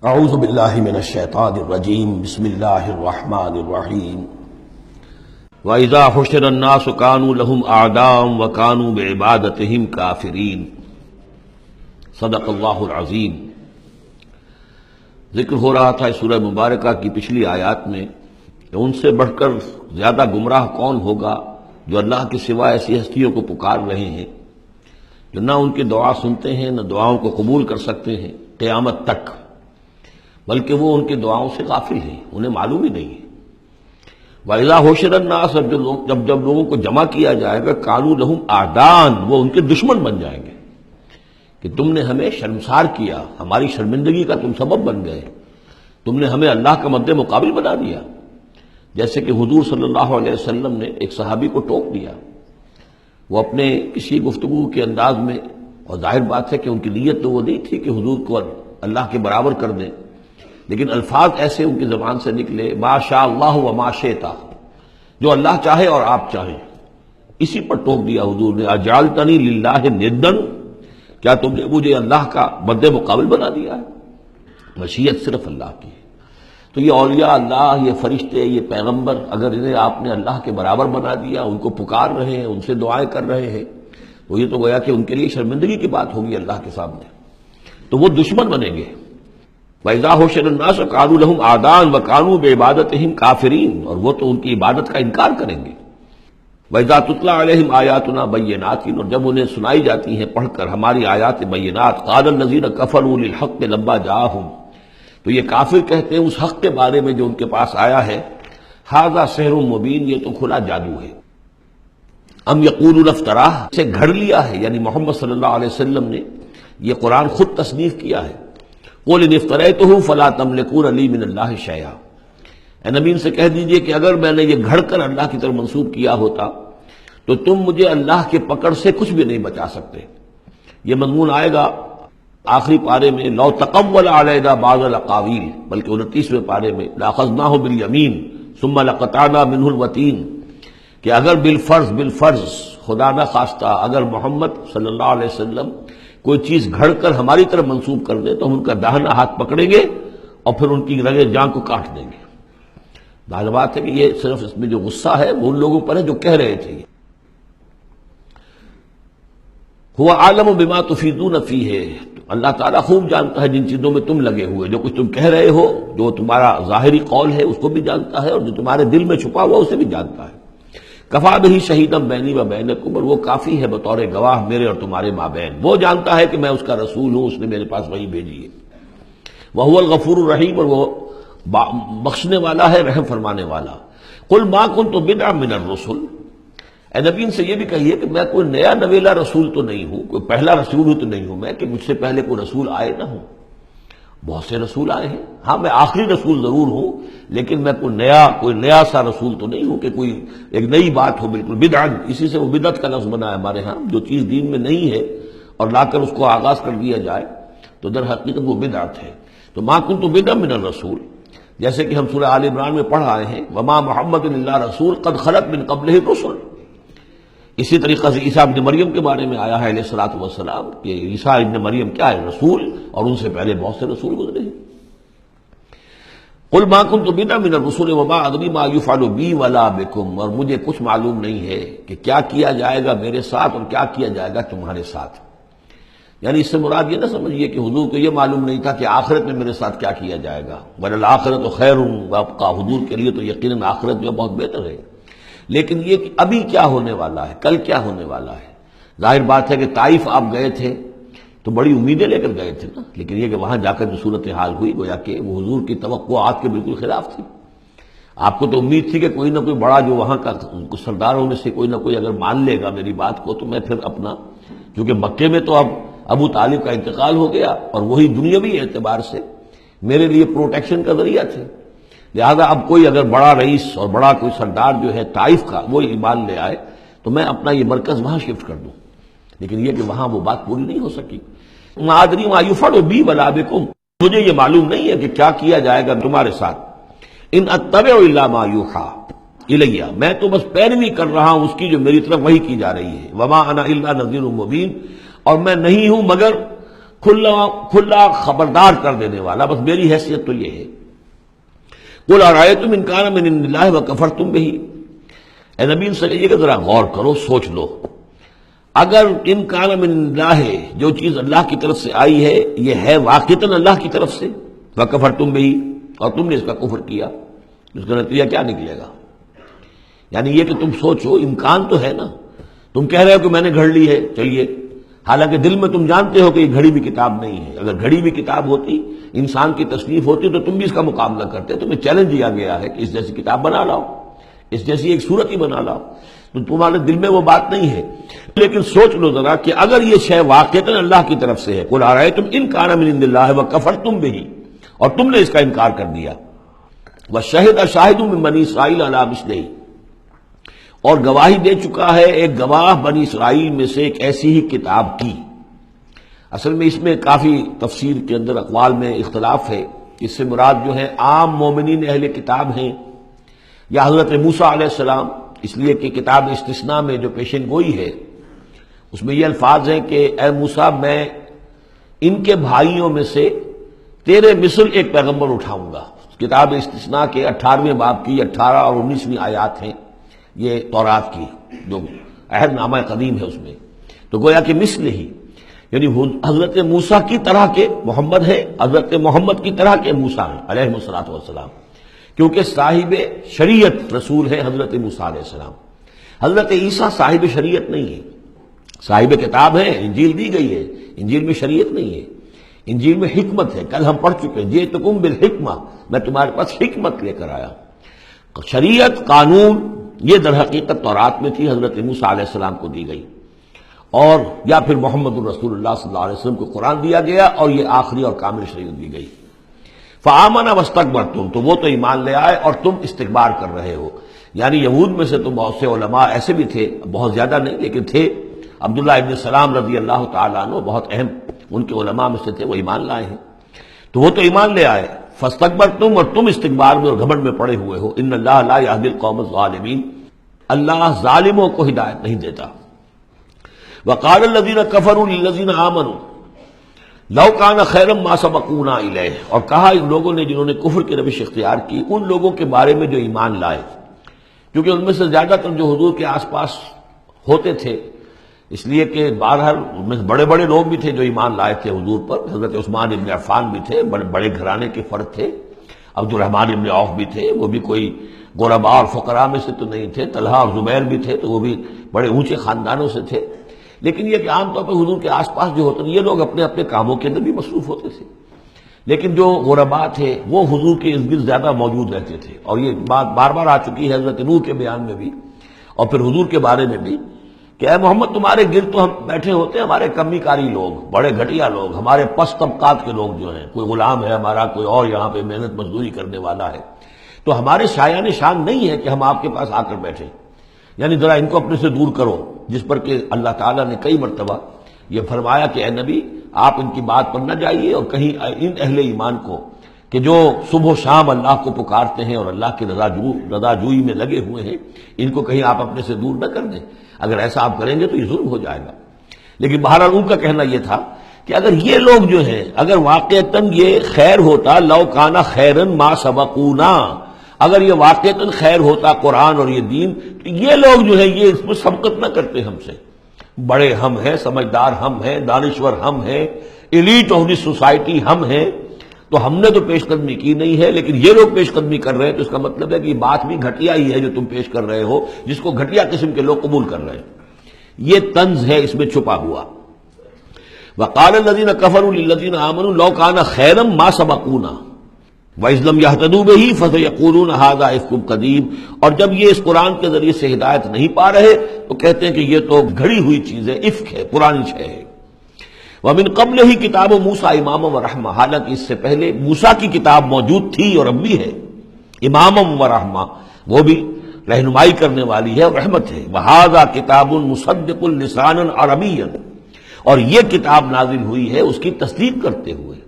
اعوذ باللہ من الشیطان الرجیم بسم اللہ الرحمن الرحیم وَإِذَا حُشِرَ النَّاسُ كَانُوا لَهُمْ أَعْدَاءً وَكَانُوا بِعِبَادَتِهِمْ كَافِرِينَ صدق اللہ العظیم۔ ذکر ہو رہا تھا اس سورہ مبارکہ کی پچھلی آیات میں کہ ان سے بڑھ کر زیادہ گمراہ کون ہوگا جو اللہ کے سوا ایسی ہستیوں کو پکار رہے ہیں جو نہ ان کی دعا سنتے ہیں نہ دعاؤں کو قبول کر سکتے ہیں قیامت تک، بلکہ وہ ان کی دعاؤں سے غافل ہیں، انہیں معلوم ہی نہیں ہے۔ وَإِذَا حُشِرَ النَّاسُ جب لوگوں کو جمع کیا جائے گا كَانُوا لَهُمْ أَعْدَاءً وہ ان کے دشمن بن جائیں گے کہ تم نے ہمیں شرمسار کیا، ہماری شرمندگی کا تم سبب بن گئے، تم نے ہمیں اللہ کا مد مقابل بنا دیا۔ جیسے کہ حضور صلی اللہ علیہ وسلم نے ایک صحابی کو ٹوک دیا، وہ اپنے کسی گفتگو کے انداز میں، اور ظاہر بات ہے کہ ان کی نیت تو وہ نہیں تھی کہ حضور کو اللہ کے برابر کر دیں، لیکن الفاظ ایسے ان کی زبان سے نکلے، ما شاء اللہ و ما شئت، جو اللہ چاہے اور آپ چاہیں، اسی پر ٹوک دیا حضور نے، اجعلتنی للہ ندا، کیا تم نے مجھے اللہ کا مد مقابل بنا دیا ہے؟ مشیت صرف اللہ کی ہے۔ تو یہ اولیاء اللہ، یہ فرشتے، یہ پیغمبر، اگر انہیں آپ نے اللہ کے برابر بنا دیا، ان کو پکار رہے ہیں، ان سے دعائیں کر رہے ہیں، تو یہ تو گویا کہ ان کے لیے شرمندگی کی بات ہوگی اللہ کے سامنے، تو وہ دشمن بنیں گے۔ وَإِذَا حُشِرَ النَّاسُ كَانُوا لَهُمْ أَعْدَاءً وَكَانُوا بِعِبَادَتِهِمْ كَافِرِينَ اور وہ تو ان کی عبادت کا انکار کریں گے۔ وَإِذَا تُتْلَىٰ عَلَيْهِمْ آيَاتُنَا بَيِّنَاتٍ اور جب انہیں سنائی جاتی ہیں پڑھ کر ہماری آیات بینات، قَالَ الَّذِينَ كَفَرُوا لِلْحَقِّ لَمَّا جَاءَهُمْ تو یہ کافر کہتے ہیں اس حق کے بارے میں جو ان کے پاس آیا ہے، هَذَا سِحْرٌ مُبِينٌ یہ تو کھلا جادو ہے۔ ام یقولون افتراہ سے گھڑ لیا ہے، یعنی محمد صلی اللہ علیہ وسلم نے یہ قرآن خود تصنیف کیا ہے۔ قُلْ إِنِ افْتَرَيْتُهُ فَلَا تَمْلِكُونَ لِي مِنَ اللَّهِ شَيْئًا اے نبی ان سے کہہ دیجئے کہ اگر میں نے یہ گھڑ کر اللہ کی طرف منسوب کیا ہوتا تو تم مجھے اللہ کے پکڑ سے کچھ بھی نہیں بچا سکتے۔ یہ مضمون آئے گا آخری پارے میں، لو تقول علینا بعض الاقاویل، بلکہ 29ویں پارے میں، لأخذناہ بالیمین ثم لقطعنا منہ الوتین، کہ اگر بالفرض خدا نہ خواستہ اگر محمد صلی اللہ علیہ وسلم کوئی چیز گھڑ کر ہماری طرف منسوب کر دے تو ہم ان کا داہنا ہاتھ پکڑیں گے اور پھر ان کی رگے جان کو کاٹ دیں گے۔ ظاہر بات ہے کہ یہ صرف اس میں جو غصہ ہے وہ ان لوگوں پر ہے جو کہہ رہے تھے۔ هو عالم بما تفیدون فیہ اللہ تعالیٰ خوب جانتا ہے جن چیزوں میں تم لگے ہوئے، جو کچھ تم کہہ رہے ہو، جو تمہارا ظاہری قول ہے اس کو بھی جانتا ہے، اور جو تمہارے دل میں چھپا ہوا اسے بھی جانتا ہے۔ کفا بہ شہیدا بینی و بینکم اور وہ کافی ہے بطور گواہ میرے اور تمہارے مابین، وہ جانتا ہے کہ میں اس کا رسول ہوں، اس نے میرے پاس وحی بھیجی ہے۔ وہو الغفور الرحیم اور وہ بخشنے والا ہے، رحم فرمانے والا۔ قل ما کنت بدعا من الرسل اے نبی ان سے یہ بھی کہیے کہ میں کوئی نیا نویلا رسول تو نہیں ہوں، کوئی پہلا رسول ہوں تو نہیں ہوں میں کہ مجھ سے پہلے کوئی رسول آئے نہ ہوں۔ بہت سے رسول آئے ہیں، ہاں میں آخری رسول ضرور ہوں، لیکن میں کوئی نیا سا رسول تو نہیں ہوں کہ کوئی ایک نئی بات ہو بالکل۔ بدعت اسی سے وہ بدعت کا لفظ بنا ہے ہمارے ہاں، جو چیز دین میں نہیں ہے اور لا کر اس کو آغاز کر دیا جائے تو در حقیقت وہ بدعت ہے۔ تو ما کنت بدعا من الرسول، جیسے کہ ہم سورہ آل عمران میں پڑھ آئے ہیں، وما محمد الا رسول قد خلت من قبلہ الرسل۔ اسی طریقہ سے عیسیٰ ابن مریم کے بارے میں آیا ہے علیہ الصلوۃ والسلام کہ عیسیٰ ابن مریم کیا ہے؟ رسول، اور ان سے پہلے بہت سے رسول گزرے ہیں۔ قل ما کنت بدعا من الرسل وما ادری ما یفعل بی ولا بکم اور مجھے کچھ معلوم نہیں ہے کہ کیا کیا جائے گا میرے ساتھ اور کیا کیا جائے گا تمہارے ساتھ۔ یعنی اس سے مراد یہ نہ سمجھیے کہ حضور کو یہ معلوم نہیں تھا کہ آخرت میں میرے ساتھ کیا کیا جائے گا، وللآخرۃ خیر وابقیٰ، حضور کے لیے تو یقیناً آخرت جو بہت بہتر ہے، لیکن یہ کہ ابھی کیا ہونے والا ہے، کل کیا ہونے والا ہے۔ ظاہر بات ہے کہ طائف آپ گئے تھے تو بڑی امیدیں لے کر گئے تھے نا، لیکن یہ کہ وہاں جا کر جو صورتحال ہوئی گویا کہ وہ حضور کی توقعات کے بالکل خلاف تھی۔ آپ کو تو امید تھی کہ کوئی نہ کوئی بڑا جو وہاں کا سرداروں میں سے کوئی نہ کوئی اگر مان لے گا میری بات کو تو میں پھر اپنا، کیونکہ مکے میں تو اب ابو طالب کا انتقال ہو گیا اور وہی دنیاوی اعتبار سے میرے لیے پروٹیکشن کا ذریعہ تھے، لہذا اب کوئی اگر بڑا رئیس اور بڑا کوئی سردار جو ہے طائف کا وہ ایمان لے آئے تو میں اپنا یہ مرکز وہاں شفٹ کر دوں، لیکن یہ کہ وہاں وہ بات پوری نہیں ہو سکی۔ ما ادری ما یفعل بی ولا بکم مجھے یہ معلوم نہیں ہے کہ کیا کیا جائے گا تمہارے ساتھ۔ ان اتبع الا ما یوحی الیہ میں تو بس پیروی کر رہا ہوں اس کی جو میری طرف وحی کی جا رہی ہے۔ وما انا الا نذیر مبین اور میں نہیں ہوں مگر کھلا خبردار کر دینے والا، بس میری حیثیت تو یہ ہے۔ قل ارأیتم ان کان من عند اللہ وکفرتم بہ، اے نبی ان سے کہیے کہ ذرا غور کرو، سوچ لو، اگر ان کان من عند اللہ ہے، جو چیز اللہ کی طرف سے آئی ہے یہ ہے واقعتاً اللہ کی طرف سے، وکفرتم بہ، اور تم نے اس کا کفر کیا، اس کا نتیجہ کیا نکلے گا؟ یعنی یہ کہ تم سوچو، امکان تو ہے نا، تم کہہ رہے ہو کہ میں نے گھڑ لی ہے، چلیے، حالانکہ دل میں تم جانتے ہو کہ یہ گھڑی بھی کتاب نہیں ہے، اگر گھڑی بھی کتاب ہوتی، انسان کی تصنیف ہوتی تو تم بھی اس کا مقابلہ کرتے، تمہیں چیلنج دیا گیا ہے کہ اس جیسی کتاب بنا لاؤ، اس جیسی ایک صورت ہی بنا لاؤ، تو تمہارے دل میں وہ بات نہیں ہے۔ لیکن سوچ لو ذرا کہ اگر یہ شے واقعتاً اللہ کی طرف سے ہے، قل ارأیتم ان کان من عند اللہ وکفرتم بہ، اور تم نے اس کا انکار کر دیا، وشہد شاہد من بنی اسرائیل علی مثلہ، اور گواہی دے چکا ہے ایک گواہ بنی اسرائیل میں سے ایک ایسی ہی کتاب کی۔ اصل میں اس میں کافی تفسیر کے اندر اقوال میں اختلاف ہے، اس سے مراد جو ہے عام مومنین اہل کتاب ہیں یا حضرت موسیٰ علیہ السلام، اس لیے کہ کتاب استثناء میں جو پیشن گوئی ہے اس میں یہ الفاظ ہیں کہ اے موسیٰ میں ان کے بھائیوں میں سے تیرے مثل ایک پیغمبر اٹھاؤں گا۔ کتاب استثناء کے 18ویں باب کی 18 اور 19ویں آیات ہیں یہ تورات کی، جو عہد نامہ قدیم ہے اس میں، تو گویا کہ مثل ہی، یعنی حضرت موسیٰ کی طرح کے محمد ہے، حضرت محمد کی طرح کے موسیٰ ہیں علیہ الصلوۃ والسلام، کیونکہ صاحب شریعت رسول ہے حضرت موسیٰ علیہ السلام۔ حضرت عیسیٰ صاحب شریعت نہیں ہے، صاحب کتاب ہے، انجیل دی گئی ہے، انجیل میں شریعت نہیں ہے، انجیل میں حکمت ہے، کل ہم پڑھ چکے ہیں، جئتکم بالحکمہ، میں تمہارے پاس حکمت لے کر آیا۔ شریعت، قانون، یہ در حقیقت تورات میں تھی، حضرت موسیٰ علیہ السلام کو دی گئی، اور یا پھر محمد الرسول اللہ صلی اللہ علیہ وسلم کو قرآن دیا گیا، اور یہ آخری اور کامل شریعت دی گئی۔ فآمنوا واستکبرتم، تو وہ تو ایمان لے آئے اور تم استکبار کر رہے ہو۔ یعنی یہود میں سے تو بہت سے علماء ایسے بھی تھے، بہت زیادہ نہیں لیکن تھے، عبداللہ ابن سلام رضی اللہ تعالیٰ عنہ بہت اہم ان کے علماء میں سے تھے، وہ ایمان لائے ہیں، تو وہ تو ایمان لے آئے، فاستکبرتم، اور تم استکبار میں اور گھمنڈ میں پڑے ہوئے ہو۔ ان اللہ لا یہدی القوم الظالمین، اللہ ظالموں کو ہدایت نہیں دیتا۔ وقال الذین کفروا للذین آمنوا لو کان خیرا ما سبقونا الیہ، اور کہا ان لوگوں نے جنہوں نے کفر کی روش اختیار کی ان لوگوں کے بارے میں جو ایمان لائے، کیونکہ ان میں سے زیادہ تر جو حضور کے آس پاس ہوتے تھے، اس لیے کہ بہرحال ان میں بڑے بڑے لوگ بھی تھے جو ایمان لائے تھے حضور پر، حضرت عثمان ابن عفان بھی تھے، بڑے بڑے گھرانے کے فرد تھے، عبد الرحمن ابن عوف بھی تھے، وہ بھی کوئی غرباء اور فقراء میں سے تو نہیں تھے، طلحہ اور زبیر بھی تھے تو وہ بھی بڑے اونچے خاندانوں سے تھے، لیکن یہ کہ عام طور پر حضور کے آس پاس جو ہوتے ہیں یہ لوگ اپنے اپنے کاموں کے اندر بھی مصروف ہوتے تھے، لیکن جو غرباء تھے وہ حضور کے ارد گرد زیادہ موجود رہتے تھے، اور یہ بات بار بار آ چکی ہے حضرت نوح کے بیان میں بھی اور پھر حضور کے بارے میں بھی کہ اے محمد تمہارے گرد تو ہم بیٹھے ہوتے ہیں ہمارے کمی کاری لوگ، بڑے گھٹیا لوگ، ہمارے پست طبقات کے لوگ جو ہیں، کوئی غلام ہے ہمارا، کوئی اور یہاں پہ محنت مزدوری کرنے والا ہے، تو ہمارے شایان شان نہیں ہے کہ ہم آپ کے پاس آ کر بیٹھیں، یعنی ذرا ان کو اپنے سے دور کرو، جس پر کہ اللہ تعالیٰ نے کئی مرتبہ یہ فرمایا کہ اے نبی آپ ان کی بات پر نہ جائیے، اور کہیں ان اہل ایمان کو کہ جو صبح و شام اللہ کو پکارتے ہیں اور اللہ کی رضا جوئی میں لگے ہوئے ہیں، ان کو کہیں آپ اپنے سے دور نہ کر دیں، اگر ایسا آپ کریں گے تو یہ ظلم ہو جائے گا۔ لیکن بہرحال ان کا کہنا یہ تھا کہ اگر یہ لوگ جو ہیں، اگر واقعتاً یہ خیر ہوتا، لو کان خیرا ما سبقونا، اگر یہ واقعتاً خیر ہوتا قرآن اور یہ دین، تو یہ لوگ جو ہے یہ اس میں سبقت نہ کرتے ہم سے، بڑے ہم ہیں، سمجھدار ہم ہیں، دانشور ہم ہیں، ایلیٹ آف دی سوسائٹی ہم ہیں، تو ہم نے تو پیش قدمی کی نہیں ہے، لیکن یہ لوگ پیش قدمی کر رہے ہیں، تو اس کا مطلب ہے کہ یہ بات بھی گھٹیا ہی ہے جو تم پیش کر رہے ہو، جس کو گھٹیا قسم کے لوگ قبول کر رہے ہیں، یہ طنز ہے اس میں چھپا ہوا۔ وقال الذین کفروا للذین آمنوا لو کان خیرا ما سبقونا وَإِذْ لَمْ يَهْتَدُوا بِهِ فَسَيَقُولُونَ هَذَا إِفْكٌ قَدِيمٌ، اور جب یہ اس قرآن کے ذریعے سے ہدایت نہیں پا رہے تو کہتے ہیں کہ یہ تو گھڑی ہوئی چیز ہے، افک ہے، پرانی شے ہے۔ وَمِن قَبْلِهِ كِتَابُ مُوسَىٰ إِمَامًا وَرَحْمَةً، حالانکہ اس سے پہلے موسیٰ کی کتاب موجود تھی اور اب بھی ہے، امامًا ورحمہ، وہ بھی رہنمائی کرنے والی ہے اور رحمت ہے۔ وَهَذَا كِتَابٌ مُصَدِّقٌ لِسَانًا عَرَبِيًّا، اور یہ کتاب نازل ہوئی ہے اس کی تصدیق کرتے ہوئے،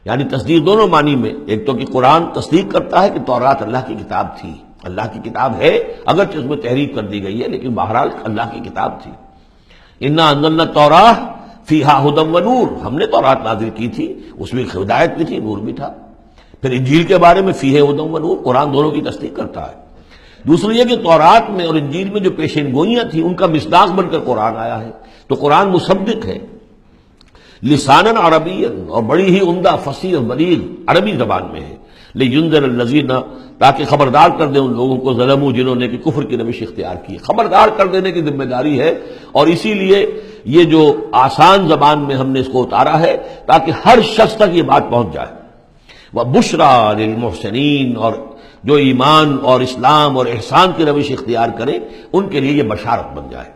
یعنی تصدیق دونوں معنی میں، ایک تو کہ قرآن تصدیق کرتا ہے کہ تورات اللہ کی کتاب تھی، اللہ کی کتاب ہے، اگرچہ اس میں تحریف کر دی گئی ہے لیکن بہرحال اللہ کی کتاب تھی۔ انا انزلنا التوراۃ فیہا ھدی ونور، ہم نے تورات نازل کی تھی، اس میں ہدایت بھی تھی، نور بھی تھا۔ پھر انجیل کے بارے میں فیہ ھدی ونور، قرآن دونوں کی تصدیق کرتا ہے۔ دوسری یہ کہ تورات میں اور انجیل میں جو پیشین گوئیاں تھیں ان کا مصداق بن کر قرآن آیا ہے، تو قرآن مصدق ہے لساناً عربیًا، اور بڑی ہی عمدہ فصیح اور بلیغ عربی زبان میں ہے، لینذر الذین، تاکہ خبردار کر دیں ان لوگوں کو ظلموا جنہوں نے کہ کفر کی روش اختیار کی، خبردار کر دینے کی ذمہ داری ہے۔ اور اسی لیے یہ جو آسان زبان میں ہم نے اس کو اتارا ہے تاکہ ہر شخص تک یہ بات پہنچ جائے۔ وَبُشْرَىٰ لِلْمُحْسِنِينَ، اور جو ایمان اور اسلام اور احسان کی روش اختیار کریں ان کے لیے یہ بشارت بن جائے۔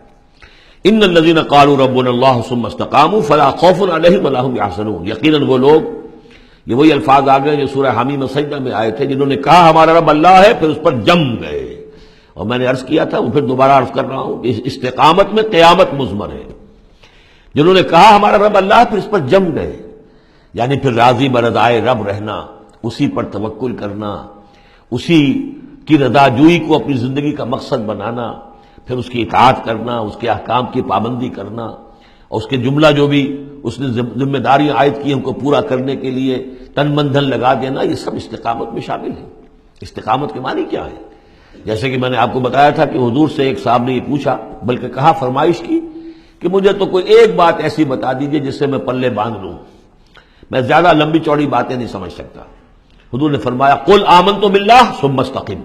ان الذین قالوا ربنا اللہ ثم استقاموا فلا خوف علیہم ولا هم يحزنون، یقیناً وہ لوگ، یہ وہی الفاظ آ گئے جو سورہ حمیم سجدہ میں آئے تھے، جنہوں نے کہا ہمارا رب اللہ ہے پھر اس پر جم گئے۔ اور میں نے عرض کیا تھا، وہ پھر دوبارہ عرض کر رہا ہوں کہ استقامت میں قیامت مضمر ہے۔ جنہوں نے کہا ہمارا رب اللہ ہے پھر اس پر جم گئے، یعنی پھر راضی برضائے رب رہنا، اسی پر توکل کرنا، اسی کی رضا جوئی کو اپنی زندگی کا مقصد بنانا، پھر اس کی اطاعت کرنا، اس کے احکام کی پابندی کرنا، اور اس کے جملہ جو بھی اس نے ذمہ داریاں عائد کی ان کو پورا کرنے کے لیے تن من دھن لگا دینا، یہ سب استقامت میں شامل ہے۔ استقامت کے معنی کیا ہے؟ جیسے کہ میں نے آپ کو بتایا تھا کہ حضور سے ایک صاحب نے یہ پوچھا، بلکہ کہا، فرمائش کی کہ مجھے تو کوئی ایک بات ایسی بتا دیجئے جس سے میں پلے باندھ لوں، میں زیادہ لمبی چوڑی باتیں نہیں سمجھ سکتا۔ حضور نے فرمایا، قل آمنت باللہ ثم استقم،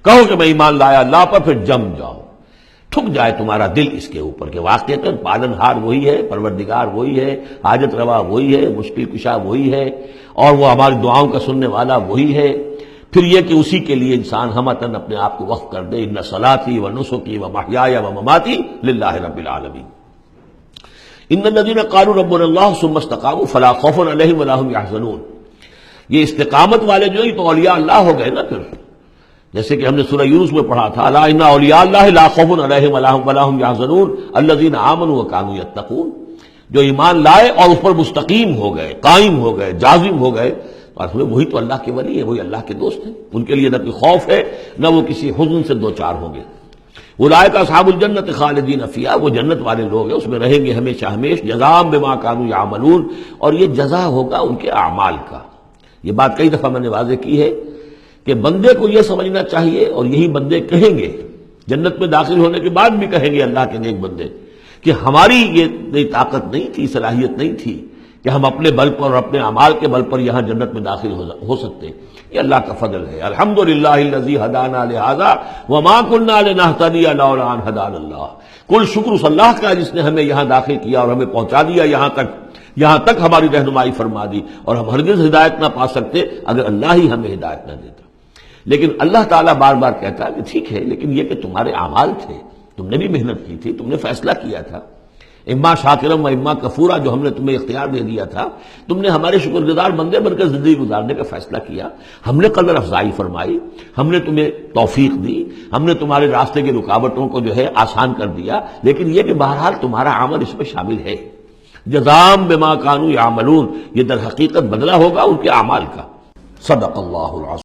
کہو کہ میں ایمان لایا اللہ پر، پھر جم جاؤ، ٹھک جائے تمہارا دل اس کے اوپر کہ واقعتاً پالن ہار وہی ہے، پروردگار وہی ہے، حاجت روا وہی ہے، مشکل کشا وہی ہے، اور وہ ہماری دعاؤں کا سننے والا وہی ہے۔ پھر یہ کہ اسی کے لیے انسان ہمتاً اپنے آپ کو وقف کر دے، ان صلاتی و نسکی و محیای و مماتی للہ رب العالمین۔ ان الذین قالوا ربنا اللہ ثم استقاموا فلا خوف علیہم ولا هم يحزنون، یہ استقامت والے جو ہیں تو اولیاء اللہ ہو گئے نا۔ پھر جیسے کہ ہم نے سورہ یونس میں پڑھا تھا، الا ان اولیاء اللہ لا خوف علیہم ولا هم يحزنون الذین آمنوا وكانوا يتقون، جو ایمان لائے اور اس پر مستقیم ہو گئے، قائم ہو گئے، جازم ہو گئے، وہی تو اللہ کے ولی ہے، وہی اللہ کے دوست ہیں۔ ان کے لیے نہ کوئی خوف ہے، نہ وہ کسی حزن سے دوچار ہوں گے۔ اولئک اصحاب الجنت خالدین فیہا، وہ جنت والے لوگ ہیں، اس میں رہیں گے ہمیشہ ہمیش، جزاء بما كانوا يعملون، اور یہ جزا ہوگا ان کے اعمال کا۔ یہ بات کئی دفعہ میں نے واضح کی ہے کہ بندے کو یہ سمجھنا چاہیے، اور یہی بندے کہیں گے جنت میں داخل ہونے کے بعد بھی کہیں گے اللہ کے نیک بندے، کہ ہماری یہ طاقت نہیں تھی، صلاحیت نہیں تھی کہ ہم اپنے بل پر اور اپنے اعمال کے بل پر یہاں جنت میں داخل ہو سکتے۔ یہ اللہ کا فضل ہے۔ الحمدللہ الذی ہدانا لہذا وما کنا لنہتدی لولا ان ہدانا اللہ، کل شکر اس اللہ کا جس نے ہمیں یہاں داخل کیا اور ہمیں پہنچا دیا یہاں تک ہماری رہنمائی فرما دی، اور ہم ہرگز ہدایت نہ پا سکتے اگر اللہ ہی ہمیں ہدایت نہ دیتا۔ لیکن اللہ تعالیٰ بار بار کہتا ہے کہ ٹھیک ہے، لیکن یہ کہ تمہارے اعمال تھے، تم نے بھی محنت کی تھی، تم نے فیصلہ کیا تھا، اما شاکرم و اما کفورا، جو ہم نے تمہیں اختیار دے دیا تھا، تم نے ہمارے شکر گزار بندے بن کر زندگی گزارنے کا فیصلہ کیا، ہم نے قدر افزائی فرمائی، ہم نے تمہیں توفیق دی، ہم نے تمہارے راستے کی رکاوٹوں کو جو ہے آسان کر دیا، لیکن یہ کہ بہرحال تمہارا عمل اس میں شامل ہے۔ جزاء بما كانوا يعملون، یہ در حقیقت بدلہ ہوگا ان کے اعمال کا۔ صدق اللہ العظیم۔